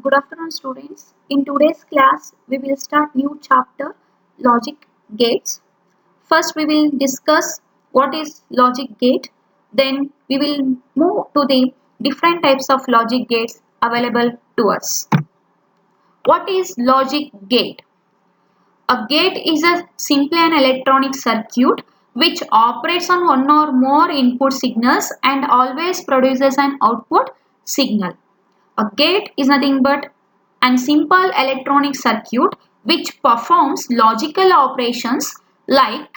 Good afternoon, students. In today's class, we will start new chapter, logic gates. First, we will discuss what is logic gate. Then, we will move to the different types of logic gates available to us. What is logic gate? A gate is a simple and electronic circuit which operates on one or more input signals and always produces an output signal. A gate is nothing but a simple electronic circuit which performs logical operations like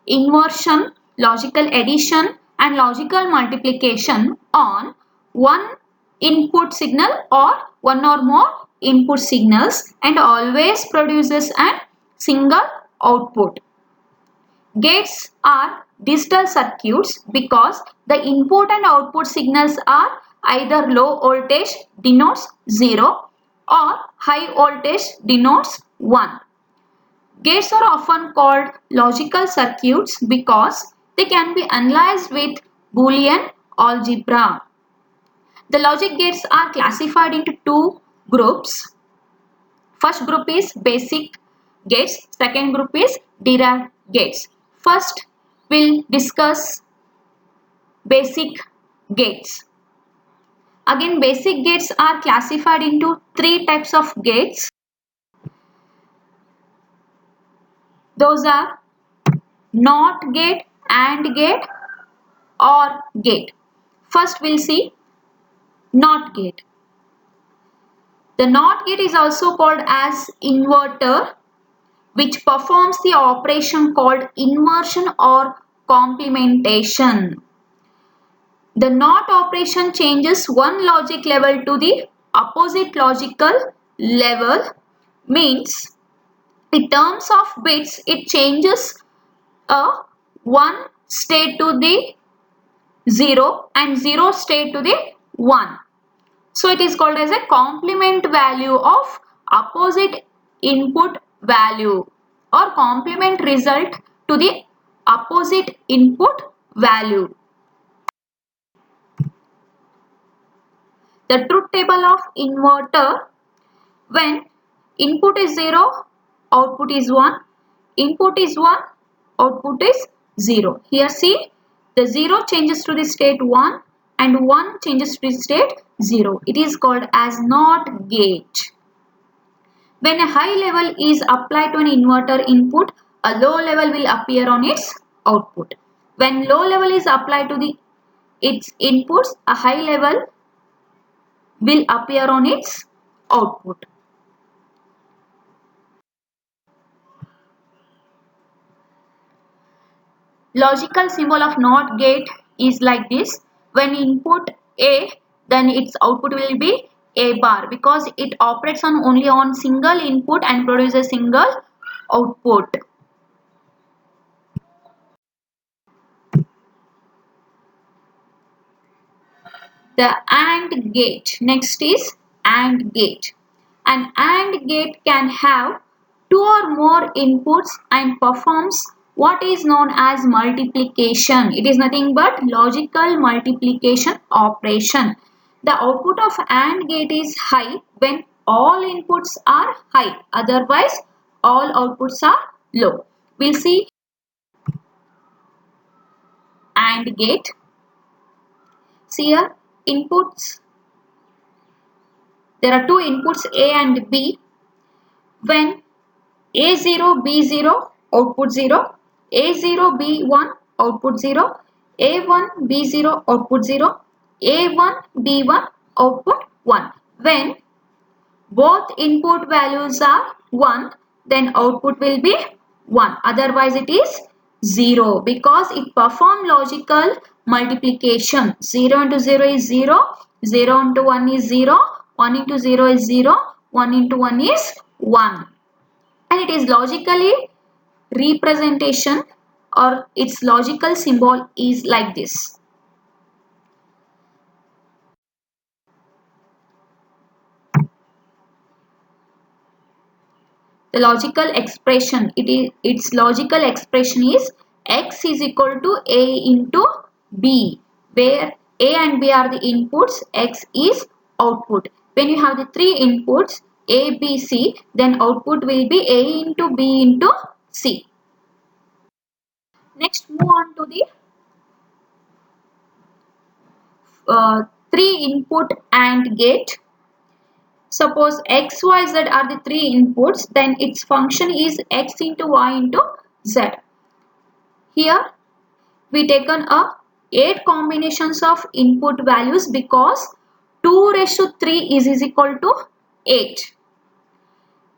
inversion, logical addition and logical multiplication on one input signal or one or more input signals and always produces a single output. Gates are digital circuits because the input and output signals are either low voltage denotes 0 or high voltage denotes 1. Gates are often called logical circuits because they can be analyzed with Boolean algebra. The logic gates are classified into two groups. First group is basic gates, second group is derived gates. First, we'll discuss basic gates. Again, basic gates are classified into three types of gates. Those are NOT gate, AND gate, OR gate. First, we'll see NOT gate. The NOT gate is also called as inverter, which performs the operation called inversion or complementation. The NOT operation changes one logic level to the opposite logical level, means in terms of bits it changes a 1 state to the 0 and 0 state to the 1. So it is called as a complement value of opposite input value or complement result to the opposite input value. The truth table of inverter: when input is 0, output is 1, input is 1, output is 0. Here see, the 0 changes to the state 1 and 1 changes to the state 0. It is called as NOT gate. When a high level is applied to an inverter input, a low level will appear on its output. When low level is applied to its inputs, a high level will appear on its output. Logical symbol of NOT gate is like this. When input A, then its output will be A bar because it operates on only on single input and produces single output. The AND gate. Next is AND gate. An AND gate can have two or more inputs and performs what is known as multiplication. It is nothing but logical multiplication operation. The output of AND gate is high when all inputs are high. Otherwise, all outputs are low. We'll see AND gate. See here, inputs. There are two inputs A and B. When A0, B0, output 0, A0, B1, output 0, A1, B0, output 0, A1, B1, output 1. When both input values are 1, then output will be 1. Otherwise, it is 0 because it performs logical multiplication. 0 into 0 is 0, 0 into 1 is 0, 1 into 0 is 0, 1 into 1 is 1. And it is logically representation or its logical symbol is like this. The logical expression, its logical expression is x is equal to a into b, where a and b are the inputs, x is output. When you have the three inputs A, B, C, then output will be A into B into C. Next, move on to the three input AND gate. Suppose x, y, z are the three inputs, then its function is x into y into z. Here we taken a 8 combinations of input values because 2 raised to 3 is equal to 8.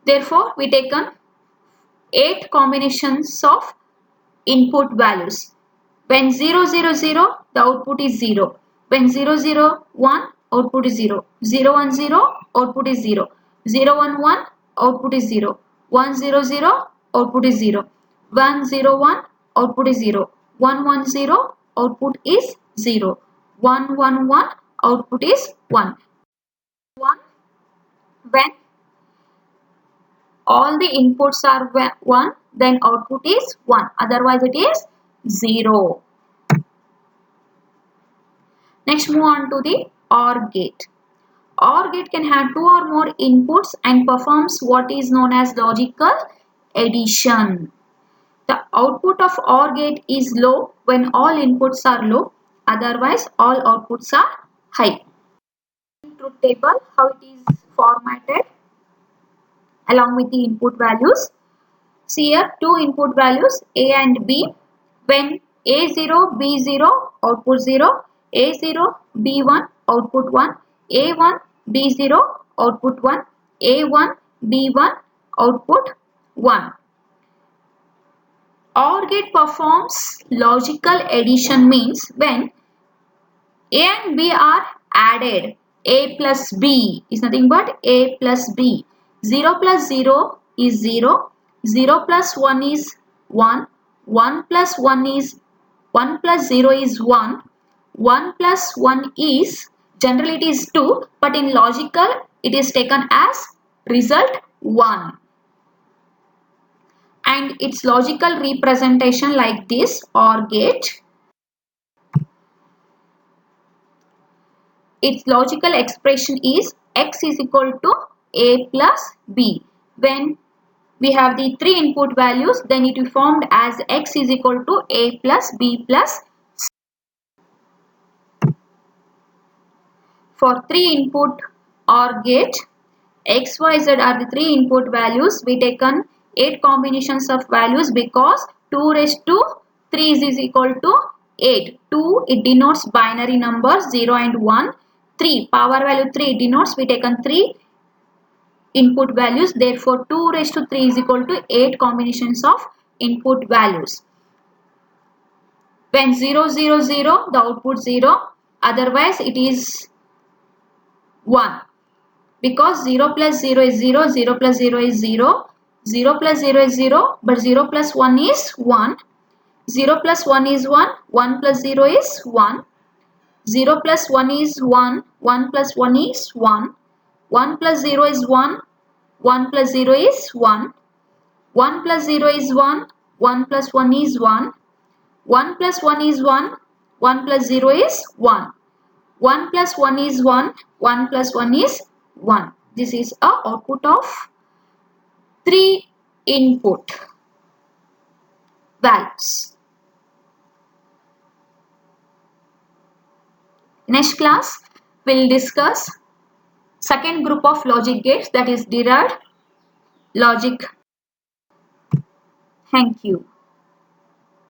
Therefore, we taken 8 combinations of input values. When 0, 0, 0, the output is 0. When 0, 0, 1, output is 0. 0, 1, 0, output is 0. 0, 1, 1, output is 0. 1, 0, 0, output is 0. 1, 0, 1, output is 0. 1, 1, 0, output is 0. 1, 1, 1, output is 1. 1 when all the inputs are 1, then output is 1. Otherwise, it is 0. Next, move on to the OR gate. OR gate can have 2 or more inputs and performs what is known as logical addition. The output of OR gate is low when all inputs are low. Otherwise, all outputs are high. Truth table, how it is formatted along with the input values. See here, two input values A and B. When A0, B0, output 0. A0, B1, output 1. A1, B0, output 1. A1, B1, output 1. OR gate performs logical addition means when A and B are added. A plus B is nothing but A plus B. 0 plus 0 is 0. 0 plus 1 is 1. 1 plus 1 is 1 plus 0 is 1. 1 plus 1 is, generally it is 2, but in logical it is taken as result 1. And its logical representation like this OR gate. Its logical expression is x is equal to A plus B. When we have the three input values, then it is formed as x is equal to A plus B plus C. For three input OR gate, x, y, z are the three input values. We taken 8 combinations of values because 2 raised to 3 is equal to 8. 2 it denotes binary numbers 0 and 1. 3 power value 3 denotes we taken 3 input values. Therefore, 2 raised to 3 is equal to 8 combinations of input values. When 0, 0, 0, the output 0. Otherwise, it is 1. Because 0 plus 0 is 0, 0 plus 0 is 0, 0 plus 0 is 0, but 0 plus 1 is 1, 0 plus 1 is 1, 1 plus 0 is 1, 0 plus 1 is 1, 1 plus 1 is 1, 1 plus 0 is 1, 1 plus 0 is 1, 1 plus 0 is 1, 1 plus 1 is 1, 1 plus 1 is 1, 1 plus 0 is 1, 1 plus 1 is 1, 1 plus 1 is 1. This is a output of 3 input values. Next class we will discuss second group of logic gates, that is derived logic. Thank you.